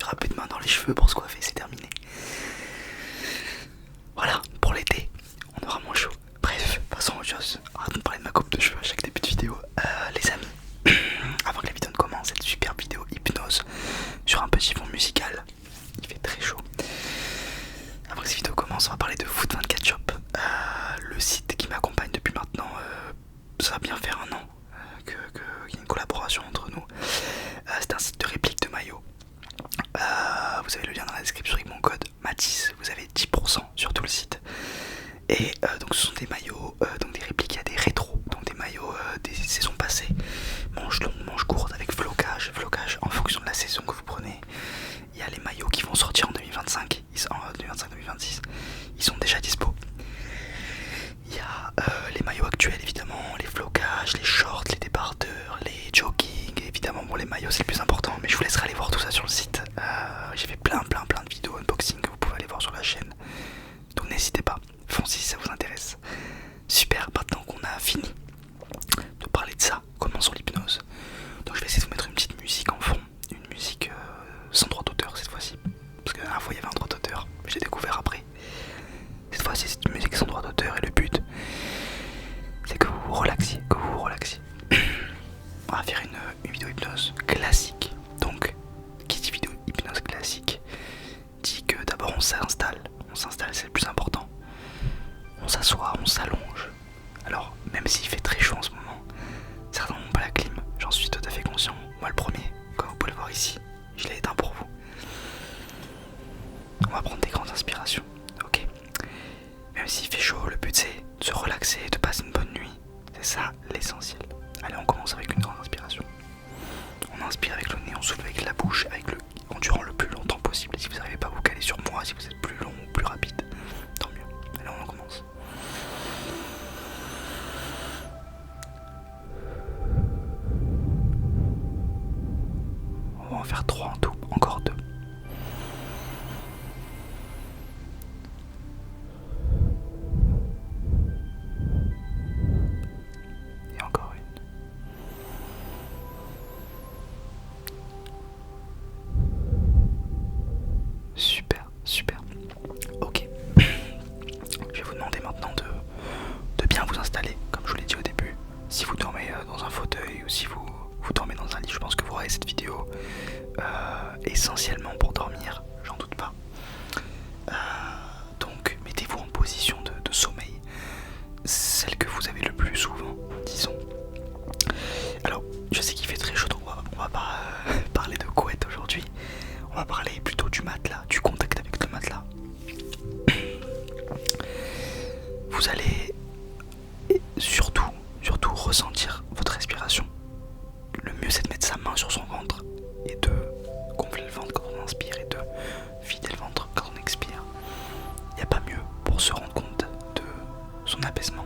Il y aura plus de main dans les cheveux pour se coiffer, c'est terminé. Voilà, pour l'été, on aura moins chaud. Bref, passons à autre chose. Arrête de me parler de ma coupe de cheveux à chaque début de vidéo. Les amis, avant que la vidéo ne commence, cette superbe vidéo hypnose sur un petit fond musical. Il fait très chaud. Avant que cette vidéo commence, on va parler de Food24 Shop, le site qui m'accompagne depuis maintenant, ça va bien faire un an qu'il y a une collaboration entre nous. C'est un site de réplique de maillots. Vous avez le lien dans la description avec mon code Matisse, vous avez 10% sur tout le site. Et donc ce sont des maillots, donc des répliques, il y a des rétros, donc des maillots des saisons passées, manches longues, manches courtes avec flocage en fonction de la saison que vous prenez. Il y a les maillots qui vont sortir en 2025, 2025-2026, ils sont déjà dispo. Il y a les maillots actuels évidemment, les flocages, les shorts, les débardeurs, les jogging, évidemment bon les maillots c'est le plus important, mais je vous laisserai aller voir tout ça sur le site. J'ai fait plein de vidéos unboxing que vous pouvez aller voir sur la chaîne, donc n'hésitez pas, foncez si ça vous intéresse. Super, maintenant qu'on a fini de parler de ça, commençons l'hypnose. Donc je vais essayer de vous mettre une petite musique en fond, une musique sans droit d'auteur cette fois-ci, parce que la dernière fois il y avait un droit d'auteur, j'ai découvert après. Cette fois-ci c'est une musique sans droit d'auteur et le but c'est que vous vous relaxiez, On va faire une vidéo hypnose classique. Donc qui dit vidéo hypnose classique dit que d'abord on s'installe, c'est le plus important. On s'assoit, on s'allonge. Alors même s'il fait très chaud en ce moment, certains n'ont pas la clim, j'en suis tout à fait conscient. Moi le premier, comme vous pouvez le voir ici, je l'ai éteint pour vous. On va prendre des grandes inspirations, ok. Même s'il fait chaud, le but c'est de se relaxer, de passer une bonne nuit. C'est ça l'essentiel. Allez, on commence avec une grande inspiration. On inspire avec le nez, on souffle avec la bouche, en durant le plus longtemps possible. Et si vous n'arrivez pas à vous caler sur moi, si vous êtes plus long ou plus rapide, tant mieux. Allez, on commence. On va en faire 3 en tout, encore 2. Et encore une. Super. Ok. Je vais vous demander maintenant de bien vous installer, comme je vous l'ai dit au début. Si vous dormez dans un fauteuil ou si vous dormez dans un lit, je pense que vous aurez cette vidéo essentiellement pour dormir, j'en doute pas. Donc mettez-vous en position de sommeil, celle que vous avez le plus souvent, disons. Alors je sais qu'il fait très chaud, donc on va pas parler de couette aujourd'hui. On va parler plutôt du matelas, du contact avec le matelas. Vous allez surtout ressentir votre respiration. Le mieux c'est de mettre sa main sur son ventre et de gonfler le ventre quand on inspire et de vider le ventre quand on expire. Il n'y a pas mieux pour se rendre compte de son apaisement.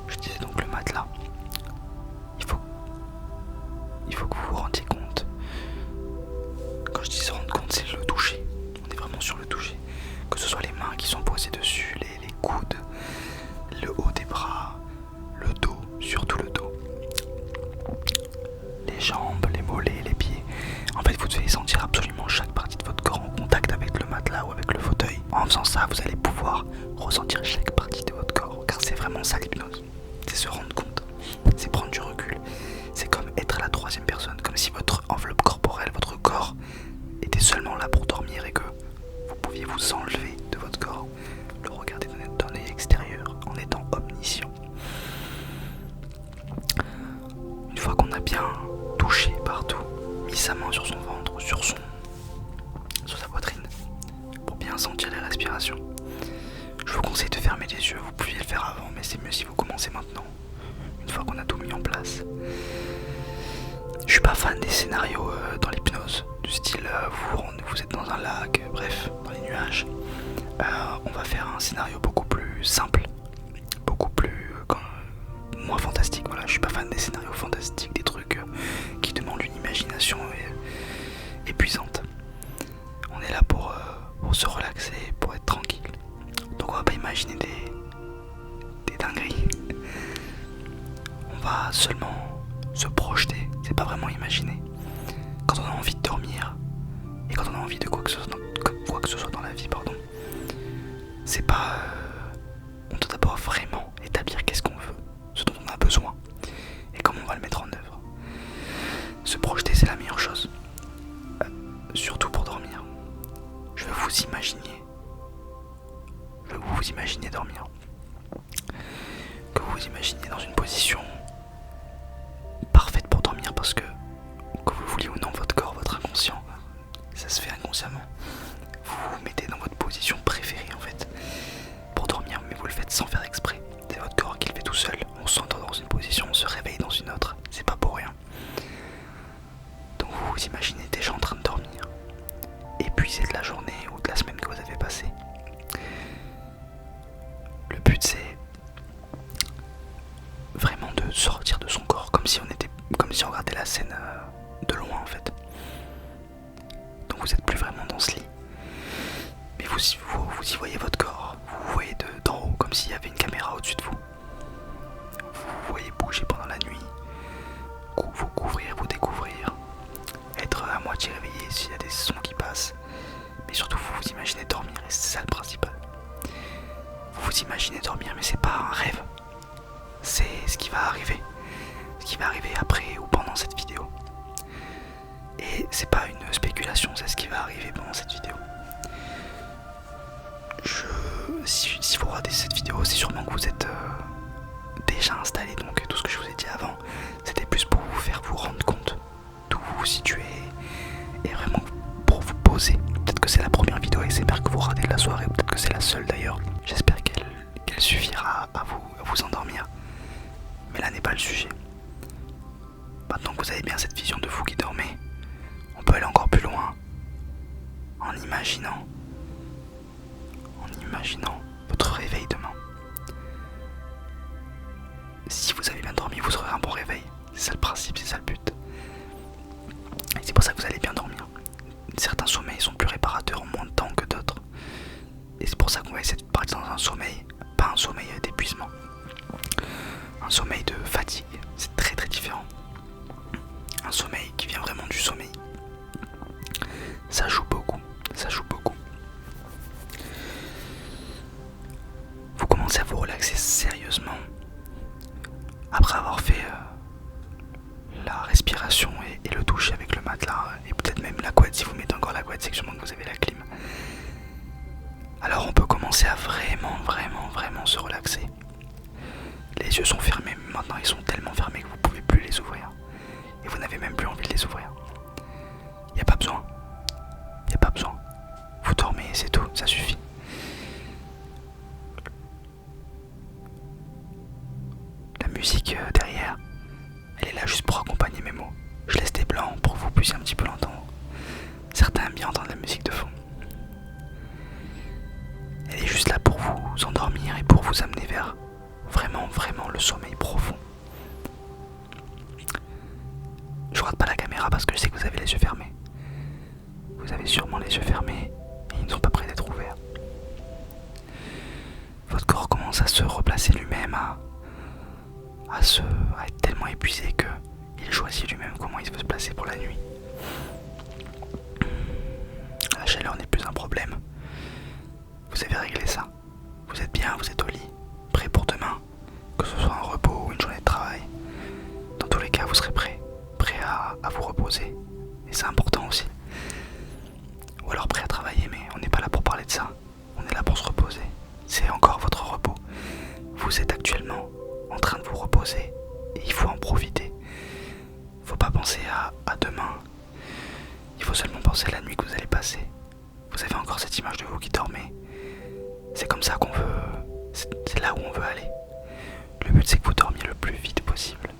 Je disais donc le matelas. Il faut que vous vous rendiez compte. Quand je dis se rendre compte, c'est le toucher. On est vraiment sur le toucher. Que ce soit les mains qui sont posées dessus, les coudes, le haut des bras, le dos, surtout le dos, les jambes, les mollets, les pieds. En fait, vous devez sentir absolument chaque partie de votre corps en contact avec le matelas ou avec le fauteuil. En faisant ça, vous allez pouvoir ressentir chaque partie de votre corps, car c'est vraiment ça l'hypnose. C'est se rendre compte, c'est prendre du recul. C'est comme être à la troisième personne, comme si votre enveloppe corporelle, votre corps était seulement là pour dormir et que vous pouviez vous enlever de votre corps, le regarder d'un œil extérieur en étant omniscient. Une fois qu'on a bien touché partout, mis sa main sur son ventre ou sur sa poitrine pour bien sentir les respirations, je vous conseille de fermer les yeux. Vous pouviez le faire avant, mais c'est mieux si vous commencez maintenant, une fois qu'on a tout mis en place. Je suis pas fan des scénarios dans l'hypnose, du style vous êtes dans un lac, bref, dans les nuages. On va faire un scénario beaucoup plus simple, beaucoup plus moins fantastique. Voilà, je suis pas fan des scénarios fantastiques, des trucs qui demandent une imagination épuisante. On est là pour se relaxer, pour être tranquille. Donc on va pas imaginer des dingueries. On va seulement se projeter, c'est pas vraiment imaginer. Quand on a envie de dormir, et quand on a envie de quoi que ce soit dans la vie, pardon, c'est pas... on doit d'abord vraiment établir qu'est-ce qu'on veut, ce dont on a besoin, et comment on va le mettre en œuvre. Se projeter, c'est la meilleure chose. Surtout pour dormir. Je veux vous imaginer. Je veux vous imaginer dormir. Que vous vous imaginiez dans une position parfaite pour dormir, parce que vous vouliez ou non, votre corps, votre inconscient, ça se fait inconsciemment. Vous vous mettez dans votre position préférée en fait pour dormir, mais vous le faites sans faire exprès. C'est votre corps qui le fait tout seul. On s'entend dans une position, on se réveille dans une autre. C'est pas pour rien. Donc vous vous imaginez déjà en train de dormir, épuisé de la journée ou de la semaine que vous avez passée. Le but c'est vraiment de sortir de son corps, comme si on regardait la scène de loin en fait. Donc vous êtes plus vraiment dans ce lit, mais vous y voyez votre corps, vous voyez d'en haut comme s'il y avait une caméra au-dessus de vous. Vous voyez bouger pendant la nuit, vous couvrir, vous découvrir, être à moitié réveillé s'il y a des sons qui passent, mais surtout vous vous imaginez dormir, et c'est ça le principal. Vous vous imaginez dormir, mais c'est pas un rêve, c'est ce qui va arriver après ou pendant cette vidéo. Et c'est pas une spéculation, c'est ce qui va arriver pendant cette vidéo. Si vous regardez cette vidéo, c'est sûrement que vous êtes déjà installé, donc tout ce que je vous ai dit avant, c'était plus pour vous faire vous rendre compte d'où vous vous situez et vraiment pour vous poser. Peut-être que c'est la première vidéo ASMR que vous regardez de la soirée, ou peut-être que c'est la seule d'ailleurs. J'espère qu'elle suffira à vous endormir, mais là n'est pas le sujet. Maintenant que vous avez bien cette vision de vous qui dormez, on peut aller encore plus loin en imaginant votre réveil demain. Si vous avez bien dormi, vous aurez un bon réveil. C'est ça le principe, c'est ça le but. Et c'est pour ça que vous allez bien dormir. Certains sommeils sont plus réparateurs en moins de temps que d'autres. Et c'est pour ça qu'on va essayer de partir dans un sommeil, pas un sommeil d'épuisement, un sommeil de fatigue. C'est très très différent. Un sommeil qui vient vraiment du sommeil. Ça joue beaucoup, ça joue beaucoup. Vous commencez à vous relaxer sérieusement après avoir fait la respiration et le toucher avec le matelas et peut-être même la couette. Si vous mettez encore la couette, c'est que sûrement que vous avez la clim. Alors on peut commencer à vraiment se relaxer. Les yeux sont fermés, maintenant ils sont tellement fermés que vous pouvez plus les ouvrir. Et vous n'avez même plus envie de les ouvrir. Il n'y a pas besoin. Vous dormez et c'est tout, ça suffit. La musique derrière, elle est là juste pour accompagner mes mots. Je laisse des blancs pour que vous puissiez un petit peu l'entendre. Certains aiment bien entendre la musique de fond. Elle est juste là pour vous endormir et pour vous amener vers vraiment le sommeil profond. Je regarde pas la caméra parce que je sais que vous avez les yeux fermés. Vous avez sûrement les yeux fermés et ils ne sont pas prêts d'être ouverts. Votre corps commence à se replacer lui-même, à être tellement épuisé qu'il choisit lui-même comment il veut se placer pour la nuit. La chaleur n'est plus un problème. Vous avez réglé ça. Vous êtes bien, vous êtes au lit, prêt pour demain. Que ce soit un repos ou une journée de travail. Dans tous les cas, vous serez prêt à vous reposer. Et c'est important aussi. Ou alors prêt à travailler, mais on n'est pas là pour parler de ça. On est là pour se reposer. C'est encore votre repos. Vous êtes actuellement en train de vous reposer et il faut en profiter. Faut pas penser à demain. Il faut seulement penser à la nuit que vous allez passer. Vous avez encore cette image de vous qui dormez. C'est comme ça qu'on veut. C'est là où on veut aller. Le but c'est que vous dormiez le plus vite possible,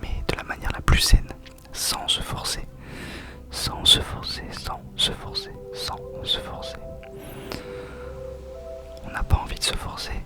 mais de la manière la plus saine, sans se forcer. On n'a pas envie de se forcer.